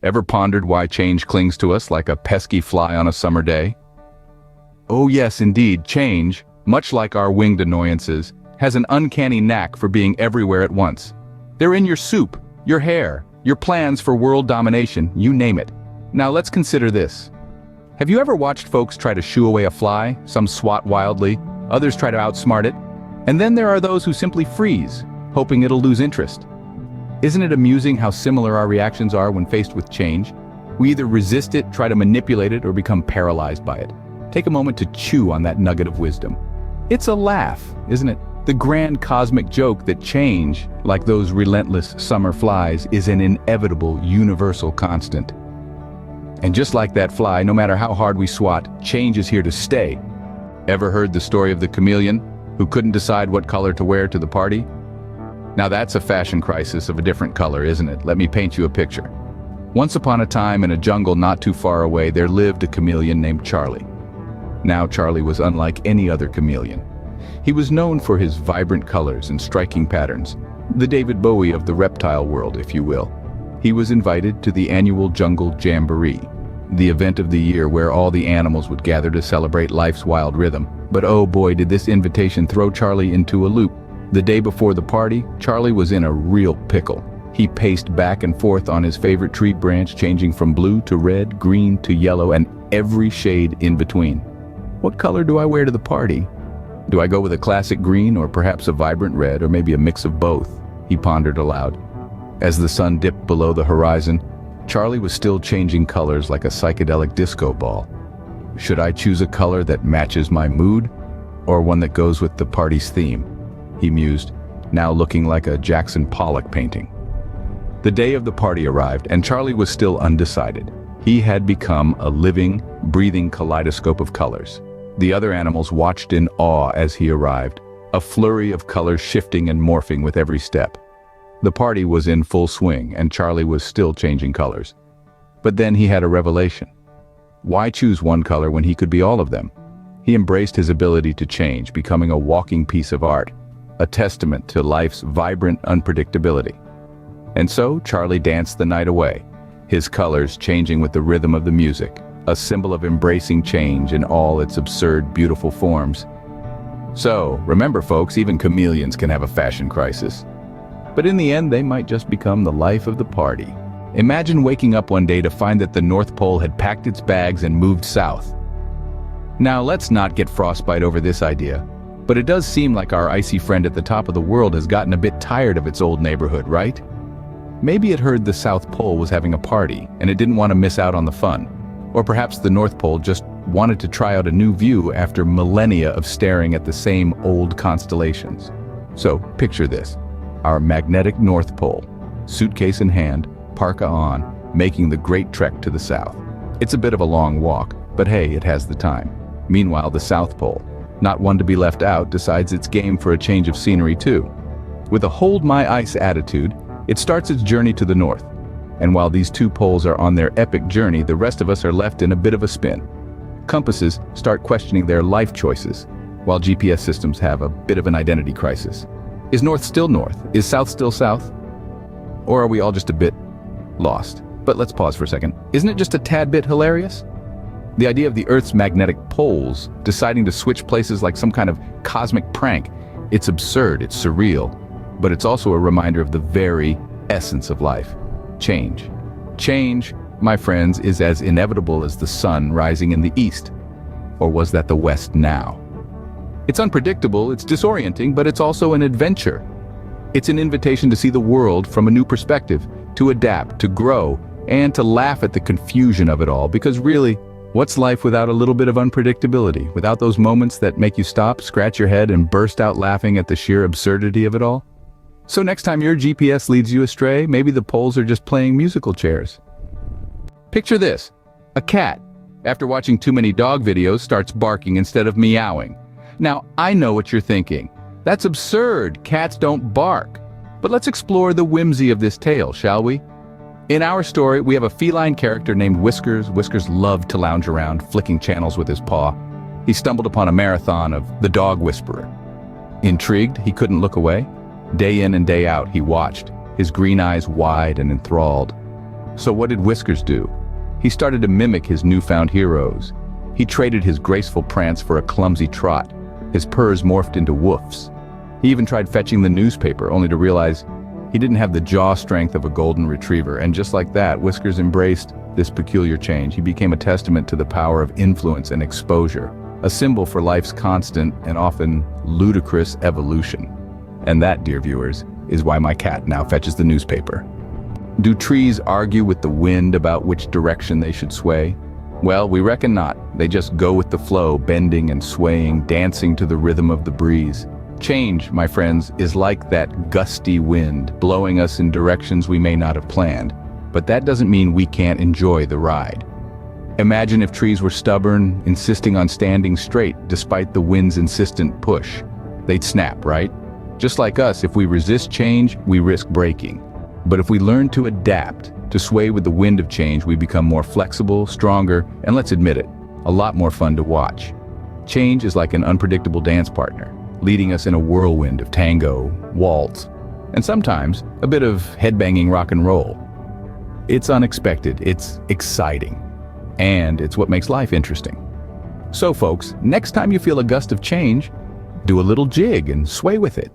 Ever pondered why change clings to us like a pesky fly on a summer day? Oh yes, indeed, change, much like our winged annoyances, has an uncanny knack for being everywhere at once. They're in your soup, your hair, your plans for world domination, you name it. Now let's consider this. Have you ever watched folks try to shoo away a fly? Some swat wildly, others try to outsmart it. And then there are those who simply freeze, hoping it'll lose interest. Isn't it amusing how similar our reactions are when faced with change? We either resist it, try to manipulate it, or become paralyzed by it. Take a moment to chew on that nugget of wisdom. It's a laugh, isn't it? The grand cosmic joke that change, like those relentless summer flies, is an inevitable, universal constant. And just like that fly, no matter how hard we swat, change is here to stay. Ever heard the story of the chameleon who couldn't decide what color to wear to the party? Now that's a fashion crisis of a different color, isn't it? Let me paint you a picture. Once upon a time in a jungle not too far away, there lived a chameleon named Charlie. Now Charlie was unlike any other chameleon. He was known for his vibrant colors and striking patterns, the David Bowie of the reptile world, if you will. He was invited to the annual Jungle Jamboree, the event of the year where all the animals would gather to celebrate life's wild rhythm. But oh boy, did this invitation throw Charlie into a loop. The day before the party, Charlie was in a real pickle. He paced back and forth on his favorite tree branch, changing from blue to red, green to yellow, and every shade in between. What color do I wear to the party? Do I go with a classic green, or perhaps a vibrant red, or maybe a mix of both? He pondered aloud. As the sun dipped below the horizon, Charlie was still changing colors like a psychedelic disco ball. Should I choose a color that matches my mood, or one that goes with the party's theme? He mused, now looking like a Jackson Pollock painting. The day of the party arrived, and Charlie was still undecided. He had become a living, breathing kaleidoscope of colors. The other animals watched in awe as he arrived, a flurry of colors shifting and morphing with every step. The party was in full swing, and Charlie was still changing colors. But then he had a revelation. Why choose one color when he could be all of them? He embraced his ability to change, becoming a walking piece of art, a testament to life's vibrant unpredictability. And so Charlie danced the night away, his colors changing with the rhythm of the music, a symbol of embracing change in all its absurd, beautiful forms. So, remember folks, even chameleons can have a fashion crisis. But in the end, they might just become the life of the party. Imagine waking up one day to find that the North Pole had packed its bags and moved south. Now, let's not get frostbite over this idea, but it does seem like our icy friend at the top of the world has gotten a bit tired of its old neighborhood, right? Maybe it heard the South Pole was having a party, and it didn't want to miss out on the fun. Or perhaps the North Pole just wanted to try out a new view after millennia of staring at the same old constellations. So, picture this. Our magnetic North Pole, suitcase in hand, parka on, making the great trek to the south. It's a bit of a long walk, but hey, it has the time. Meanwhile, the South Pole, not one to be left out, decides it's game for a change of scenery too. With a hold my ice attitude, it starts its journey to the north. And while these two poles are on their epic journey, the rest of us are left in a bit of a spin. Compasses start questioning their life choices, while GPS systems have a bit of an identity crisis. Is north still north? Is south still south? Or are we all just a bit lost? But let's pause for a second. Isn't it just a tad bit hilarious? The idea of the Earth's magnetic poles deciding to switch places like some kind of cosmic prank. It's absurd, it's surreal, but it's also a reminder of the very essence of life. Change. Change, my friends, is as inevitable as the sun rising in the east. Or was that the west now? It's unpredictable, it's disorienting, but it's also an adventure. It's an invitation to see the world from a new perspective, to adapt, to grow, and to laugh at the confusion of it all, because really, what's life without a little bit of unpredictability, without those moments that make you stop, scratch your head, and burst out laughing at the sheer absurdity of it all? So next time your GPS leads you astray, maybe the poles are just playing musical chairs. Picture this. A cat, after watching too many dog videos, starts barking instead of meowing. Now, I know what you're thinking. That's absurd. Cats don't bark. But let's explore the whimsy of this tale, shall we? In our story, we have a feline character named Whiskers. Whiskers loved to lounge around, flicking channels with his paw. He stumbled upon a marathon of The Dog Whisperer. Intrigued, he couldn't look away. Day in and day out, he watched, his green eyes wide and enthralled. So what did Whiskers do? He started to mimic his newfound heroes. He traded his graceful prance for a clumsy trot. His purrs morphed into woofs. He even tried fetching the newspaper, only to realize he didn't have the jaw strength of a golden retriever. And just like that, Whiskers embraced this peculiar change. He became a testament to the power of influence and exposure, a symbol for life's constant and often ludicrous evolution. And that, dear viewers, is why my cat now fetches the newspaper. Do trees argue with the wind about which direction they should sway? Well, we reckon not. They just go with the flow, bending and swaying, dancing to the rhythm of the breeze. Change, my friends, is like that gusty wind, blowing us in directions we may not have planned. But that doesn't mean we can't enjoy the ride. Imagine if trees were stubborn, insisting on standing straight despite the wind's insistent push. They'd snap, right? Just like us, if we resist change, we risk breaking. But if we learn to adapt, to sway with the wind of change, we become more flexible, stronger, and let's admit it, a lot more fun to watch. Change is like an unpredictable dance partner, leading us in a whirlwind of tango, waltz, and sometimes a bit of headbanging rock and roll. It's unexpected, it's exciting, and it's what makes life interesting. So folks, next time you feel a gust of change, do a little jig and sway with it.